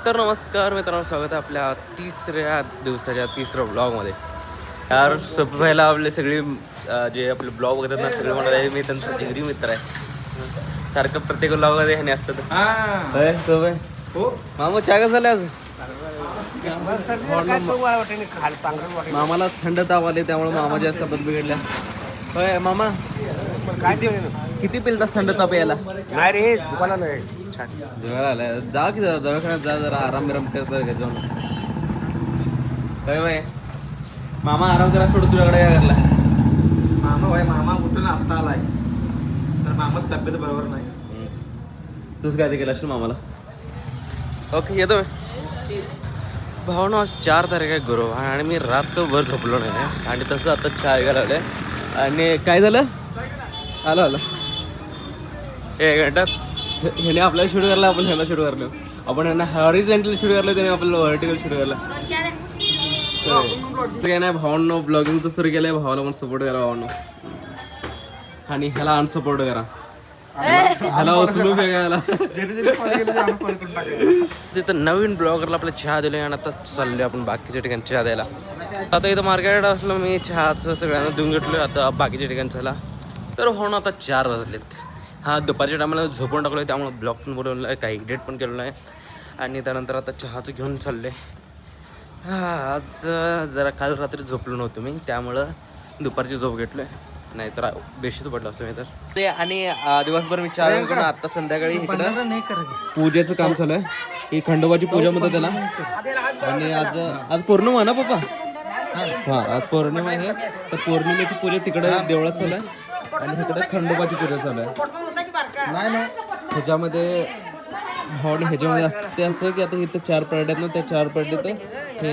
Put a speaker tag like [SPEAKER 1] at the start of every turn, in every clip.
[SPEAKER 1] तर नमस्कार मित्रांनो, स्वागत आहे आपल्या तिसऱ्या दिवसाच्या तिसऱ्या ब्लॉगमध्ये. यार सोपं व्हायला आपले सगळे जे आपले ब्लॉग बघतात ना, सगळे म्हणाले मी त्यांचा जिगरी मित्र आहे. सारखं प्रत्येक ब्लॉगमध्ये ह्याने असतात. हो मामा चहा कसं झालं आज? मामाला थंड ताप आले त्यामुळे मामा जास्त तब्येत बिघडल्या. होय मामा, किती पिलतास थंड ताप यायला?
[SPEAKER 2] नाही रे, दुकाना नाही.
[SPEAKER 1] जा की जरा दवाखान्यात जा, जरा आराम बिराम करता जाऊन. होय होय मामा, आराम करा सोडू तुझ्याकडे काय करला?
[SPEAKER 2] मामा कुठून आत्ता आलाय तर मामा तब्येत बरोबर नाही.
[SPEAKER 1] तूच काय ते केलं असेल मामाला. ओके येतो भावना. आज 4 तारीख आहे गुरु, आणि मी रात्रभर झोपलो नाही. आणि तसं आता चहा घ्यायला लागले. आणि काय झालं, आलं एक मिनिटात ह्याने आपल्याला शूट करला, आपण ह्याला शूट करलो. आपण ह्यांना हॉरिझॉन्टल शूट करलं, त्याने आपल्याला व्हर्टिकल शूट करला. काय नाही भावांनो, ब्लॉगिंगचं सुरू केलंय. भावाला पण सपोर्ट करा भावांनो, आणि ह्याला अनसपोर्ट करा. ह्याला उचलू फेकायला. तिथं नवीन ब्लॉगरला आपल्या चहा दिले, आणि आता चाललोय आपण बाकीच्या ठिकाणी चहा द्यायला. आता इथं मार्केट असलो मी चहाचं सगळ्यांना देऊन घेतलोय. आता बाकीच्या ठिकाणी चला तर हो ना, आता 4 वाजलेत. हा दुपारच्या टायमाला झोपून टाकलो आहे, त्यामुळे ब्लॉग पण बनवलं आहे, काही एडिट पण केलेलं आहे. आणि त्यानंतर आता चहाचं घेऊन चाललं आहे. आज जरा काल रात्री झोपलो नव्हतो मी, त्यामुळं दुपारची झोप घेतलो आहे. नाहीतर बेशुद्ध पडलो असतो मी तर. ते आणि दिवसभर मी चहा करून आता संध्याकाळी इकडं पूजेचं काम चालू आहे. ही खंडोबाची पूजा म्हणतात त्याला. आणि आज पौर्णिमा ना पप्पा? हां आज पौर्णिमा आहे, तर पौर्णिमेची पूजा तिकडे देवळात चालू आहे, आणि तिकडे खंडोबाची पूजा चालू आहे. नाही ह्याच्यामध्ये ह्याच्यामध्ये असते असं की आता इथं 4 पार्ट्या आहेत ना, त्या 4 पार्ट्यात हे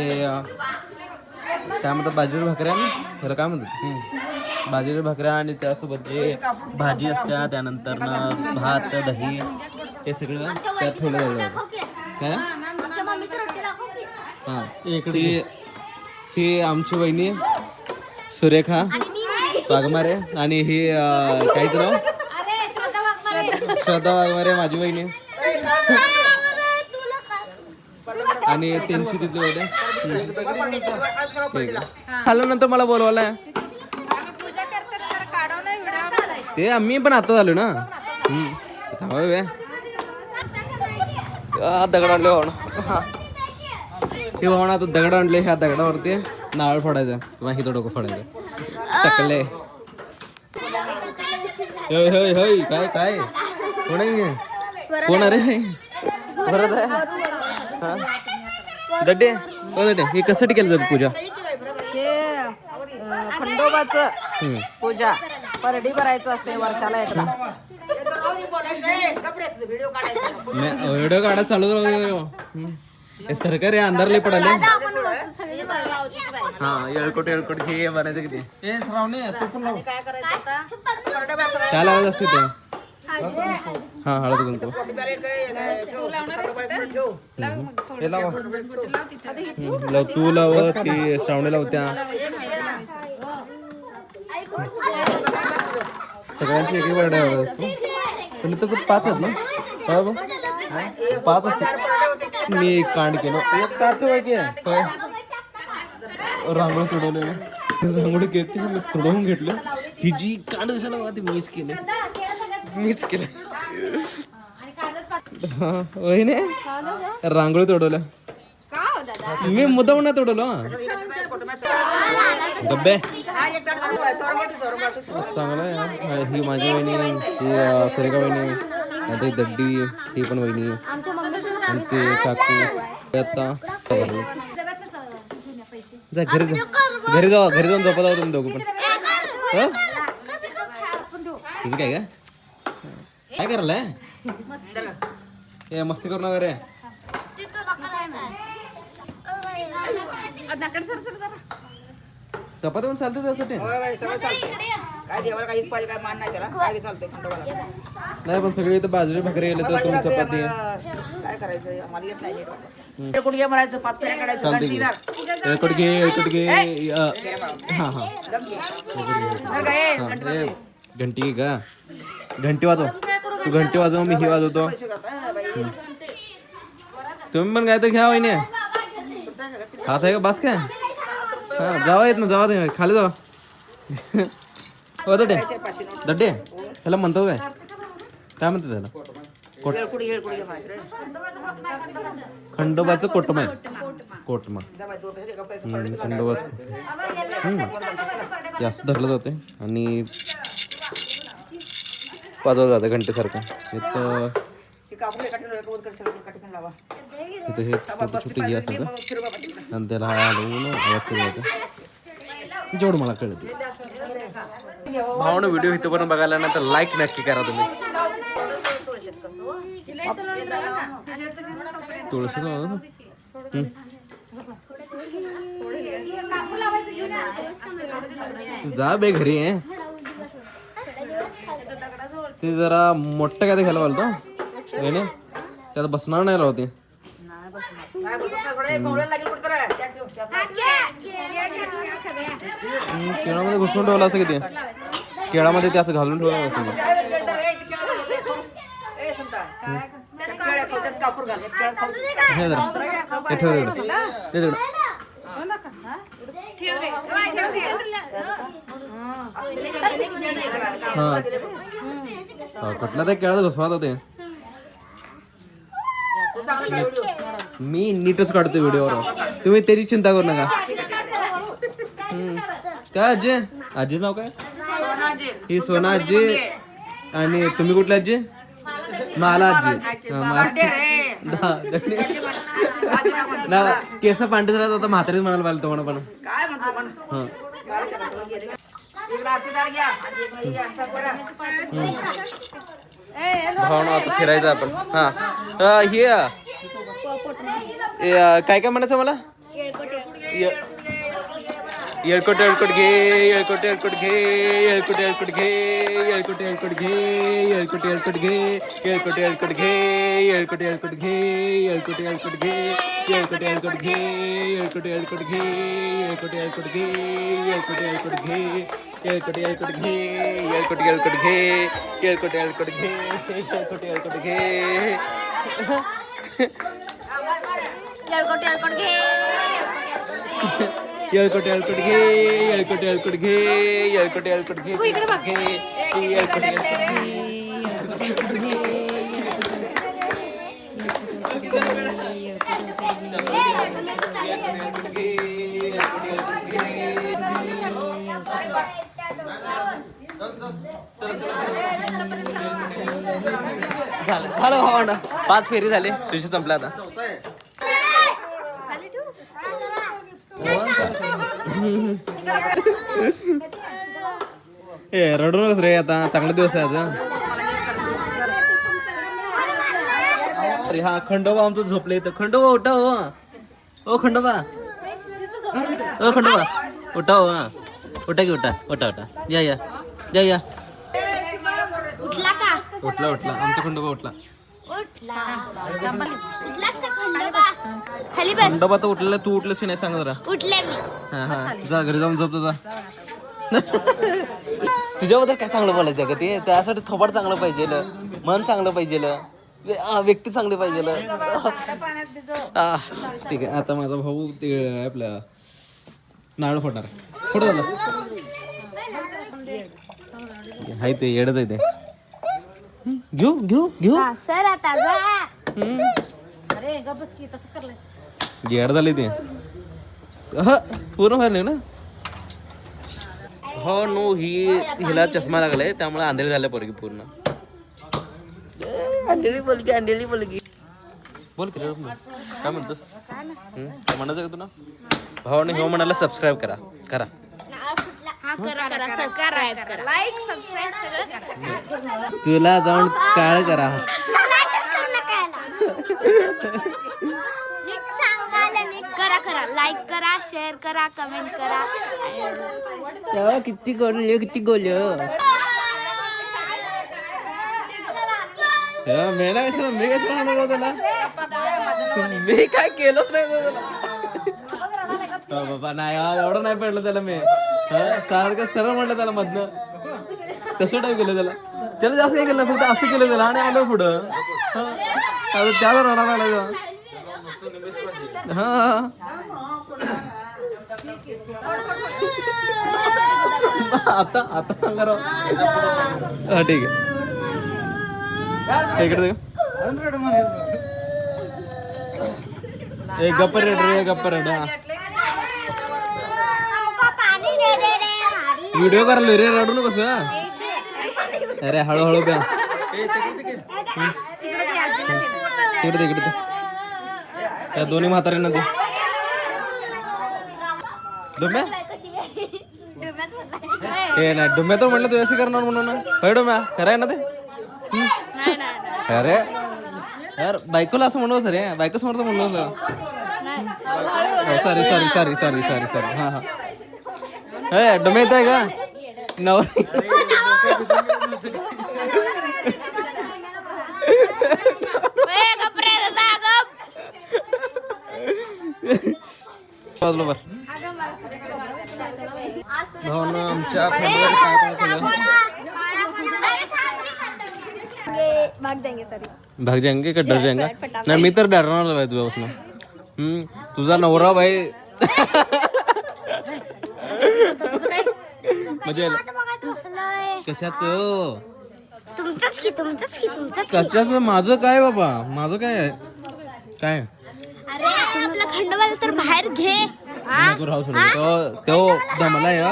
[SPEAKER 1] काय म्हणतात, बाजरी भाकऱ्या आणि ह्याला काय म्हणतात, बाजरी भाकऱ्या, आणि त्यासोबत जे भाजी असत्या, त्यानंतर भात दही हे सगळं त्यात ठेवलं जातं. काय हां इकडे ही आमची वहिनी सुरेखा वाघमारे, आणि ही काय तर नाव, श्रद्धा वाघमारे माझी वहिनी. आणि त्यांची तिथे होते. खाल्ल्यानंतर मला बोलवायला ते आम्ही पण आता झालो ना. दगड आणले भावना. हे भावना आता दगड आणले, ह्या दगडावरती नारळ फोडायचा किंवा हिचं डोकं फोडायचं. टाकले काय काय कोण आहे, कोण अरे बरं आहे दड्डे, हो दड्डे, हे कशासाठी केलं जातं पूजा?
[SPEAKER 3] हे खंडोबाचं पूजा परडी भरायचं असते वर्षाला एकदा.
[SPEAKER 1] व्हिडिओ काढा चालू राहू. सरकारी अंधारले पडाले. हा येळकोट हे बनायचं किती चहा लावायचं असते ते. हा हळद कुंकू लाव, तू लाव, ती श्रावणी लावत्या. सगळ्यांची एक बर्डे असतो, पण तर 5 आहेत ना बाबा, 5 असतात. मी कांड केलं एक ताटू आहे की रांगोळी तुडवली, रांगोळी घेतली, तुडवून घेतलं. ही जी कांड दिसायला बघा, ती मीच केलं. वहिने रांगोळी तोडवल्या, मी मुद्दाम नाही तोडवलो. गब्बे चांगला आहे. ही माझी वहिनी, ही सुरेखा वहिनी, आता दड्डी ही पण वहिनी, आणि ते काकू. आता जा घरी जाऊन झोपा जाऊ तुम्ही दोघं पण. तुझं काय करायला हे मस्ती करू नका रे. चपाती पण चालते त्यासाठी? नाही पण सगळे इथं बाजरी भाकरी गेले तर तुम्ही चपाती
[SPEAKER 3] काय करायचं आम्हाला येत नाही.
[SPEAKER 1] घंटी का घंटी वाजव, तू घंटी वाजव, मी ही वाजवतो. तुम्ही पण काय तर घ्या वहिनी हात आहे का बस काय हा जावा येत ना जावा तुम्ही खाली जावा हो दड्डे दड्डे ह्याला म्हणतो काय म्हणतो त्याला खंडोबाचं कोटमा कोटमा खंडोबाच जास्त धरलं जाते आणि वाजवलं जातं घंटेसारखं इथं हे छोटी छोटी जी असतात आणि त्याला हलवून आवाज करू जातं जेवढं मला कळत भावना व्हिडिओ इथं पण बघायला ना तर लाईक नक्की करा तुम्ही तुळशी जा बे घरी आहे ते जरा मोठं काय ते घ्यायला बोलतो त्यात बसणार नाही राहते केळामध्ये घुसून ठेवलं असं किती केळामध्ये ते असं घालून ठेवलं असं हे जरा हे ठेव हा कुठला त्या केळात घुसवात होते मी नीटच काढतो व्हिडिओवर तुम्ही त्याची चिंता करू नका काय आजी आजी नाव काय ही सोना आजी आणि तुम्ही कुठल्या आजी मला आजी ना केस पांढरे झाला आता म्हातारीच म्हणायला पाहिजे तुम्हाला पण भावना आता फिरायचं आपण हा हे काय काय म्हणायचं मला येळकोट येळकोट घे येळकोट येळकोट घे येळकोट येळकोट घे येळकोट येळकोट घे येळकोट येळकोट घे येळकोट येळकोट घे येळकोट येळकोट घे येळकोट येळकोट घे येळकोट येळकोट घे येळकोट येळकोट घे येळकोट येळकोट घे येळकोट येळकोट घे येळकोट येळकोट घे येळकोट येळकोट घे येळकोट येळकोट घे येळकोट येळकोट घे येळकोट येळकोट घे येळकोट येळकोट घे येळकोट येळकोट घे येळकोट झालं झालं भावंड 5 फेरी झाले विषय संपला आता रडू नकोस रे आता चांगला दिवस आहे आज अरे हा खंडोबा आमचं झोपले तर खंडोबा उठा हो ओ खंडोबा ओ खंडोबा उठा हो हा उठा की उठा उठा उठा या या या या
[SPEAKER 4] उठला का
[SPEAKER 1] उठला उठला आमचा खंडोबा उठला
[SPEAKER 4] खाली बस
[SPEAKER 1] खंडोबा तर उठलेला तू उठलेस की नाही सांग जरा
[SPEAKER 4] उठले मी
[SPEAKER 1] हा हा जा घरी जाऊन झोपतो जा तुझ्याबद्दल काय चांगलं बोलायचं का ते त्यासाठी थोबाड चांगलं पाहिजे मन चांगलं पाहिजे व्यक्ती चांगली पाहिजे ठीक आहे आता माझा भाऊ ते आपल्या नारळ फोडणार कुठं झालं हाय ते येडच आहे ते घेऊ घेऊ घेऊ
[SPEAKER 4] सर आता
[SPEAKER 3] अरे गबस की तसं करलंय
[SPEAKER 1] येड झाली ते पूर्ण व्हायला ना हो नो हिला चष्मा लागलाय त्यामुळे आंधळी झाल्या पोरगी पूर्ण अंधेरी बोलकी अंधेरी बोलकी बोल की काय म्हणतोस म्हणायचं का तुला भावाने हो म्हणाला सबस्क्राईब करा करा
[SPEAKER 4] सबस्क्राईब करा लाईक सबस्क्राईब सगळं करा
[SPEAKER 1] तुला जाऊन काळ करा
[SPEAKER 4] करा करा लाईक करा शेअर करा कमेंट करा
[SPEAKER 1] किती गोल किती गोल मी नाही कशाला मी कशाला म्हणलो त्याला मी काय केलंच नाही त्याला बाबा नाही एवढं नाही पडलं त्याला मी सारखं सरळ म्हटलं त्याला मधनं तसं टाईप केलं त्याला त्याला जास्त हे केलं फक्त असं केलं त्याला आणि आलं पुढं त्याला रडा लागला हा आता आता सांगा राव. हा ठीक आहे इकडे गप्पर रेड रे गप्पर रेड. हा व्हिडिओ करायला रे रडू नको कसं. अरे हळूहळू ब्या इकडे इकडे त्या दोन्ही म्हाताऱ्यांना दे. डुम्या हे नाही डुम्या तर म्हटलं तू अशी करणार म्हणून ना. काय डुम्या खरं ना ते. अरे यार बायकोला असं म्हणू सर बायको समोर तर म्हणू. Sorry sorry sorry sorry sorry sorry. हा हा हे डुम्या येत आहे का नवर. आमच्या भाग जाएंगे का डर जाएंगे. नाही मी तर डरणार भाई तुझ्यापासून. तुझा नवरा भाई म्हणजे कशाच कशाच माझं काय बाबा माझं काय आहे काय.
[SPEAKER 4] अरे आपला खंडोबाला तर बाहेर घे.
[SPEAKER 1] तो दमलाय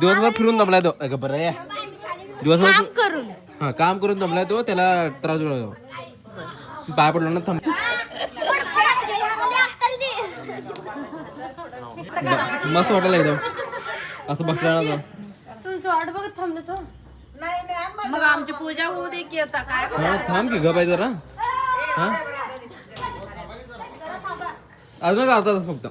[SPEAKER 1] दिवसभर फिरून दमलाय तो. बरं दिवसभर
[SPEAKER 4] करून
[SPEAKER 1] हा काम करून दमलाय तो. त्याला त्रास होतो पाय पडलो ना. थांब मस्त वाटायला एकदम असं बसला ना.
[SPEAKER 4] तुमचं वाट बघत थांबलो तो.
[SPEAKER 3] मग आमची पूजा होऊ दे की आता काय.
[SPEAKER 1] हा थांब की ग पाहिजे जरा. हा अजून अर्धा तास फक्त.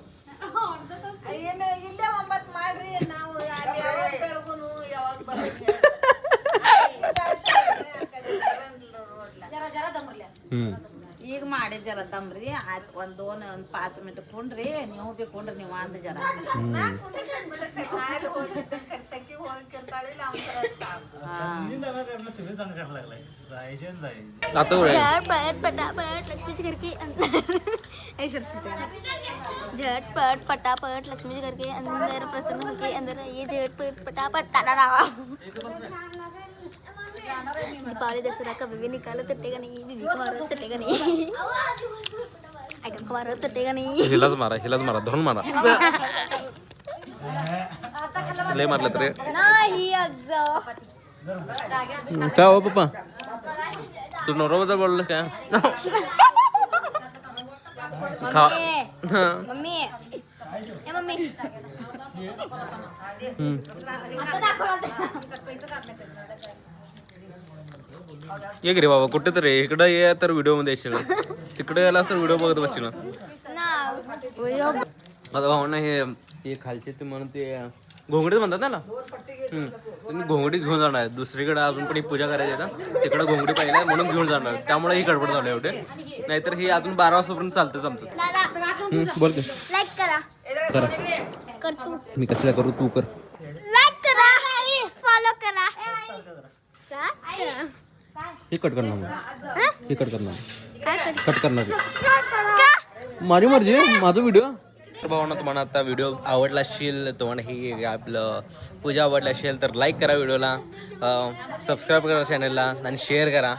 [SPEAKER 3] ಈಗ ಮಾಡಿ ಜರ ತಮ್ರಿ ಆಯ್ತು ಒಂದು 5 ಮಿನಿಟ್ ಕುಂಡ್ರಿ ನೀವು ಬಿ ಕುಂಡ್ರಿ ನೀವು ಅಂದ ಜರ.
[SPEAKER 1] आता
[SPEAKER 4] झटपट लक्ष्मीच्या घर के अंदर ऐसे झटपट पटापट लक्ष्मी घर के अंदर प्रसन्न होके अंदर ये झटपट पटापट टाटा. दीपावली दसरा कभी भी निकालो तटेगा नहीं. बीबी को मारो तटेगा नहीं. आइटम को मारो तटेगा नहीं.
[SPEAKER 1] हिलाच मारा धरून मारा. लय मारलं तरी
[SPEAKER 4] नाही आज
[SPEAKER 1] काय हो पप्पा तू नवरा बोललं काय. खा
[SPEAKER 4] मम्मी ए मम्मी आता दाखव
[SPEAKER 1] ये रे बाबा कुठे तर इकडं ये तर व्हिडिओ मध्ये येशील. तिकडे गेलास तर व्हिडिओ बघत बसशील. आता भावना हे खालचे ते म्हणून ते घोंगडीच म्हणतात ना. तुम्ही घोंगडी घेऊन जाणार दुसरीकडे अजून पण पूजा करायची आहे ना. तिकडे घोंगडी पाहिजे म्हणून घेऊन जाणार. त्यामुळे ही गडबड झाली एवढे. नाहीतर ही अजून 12 वाजतापर्यंत चालतंच आमचं. बोल की
[SPEAKER 4] लाईक करा
[SPEAKER 1] करा
[SPEAKER 4] कर तू.
[SPEAKER 1] मी कसला करू तू कर.
[SPEAKER 4] लाईक करा फॉलो करा.
[SPEAKER 1] हे कट करणार हे कट करणार कट करणार
[SPEAKER 4] का
[SPEAKER 1] माझी मर्जी माझा व्हिडिओ. भावना तुम्हाला आता व्हिडिओ आवडला असेल तुम्हाला ही आपलं पूजा आवडला असेल तर लाईक करा व्हिडिओला. सबस्क्राईब करा चॅनलला आणि शेअर करा.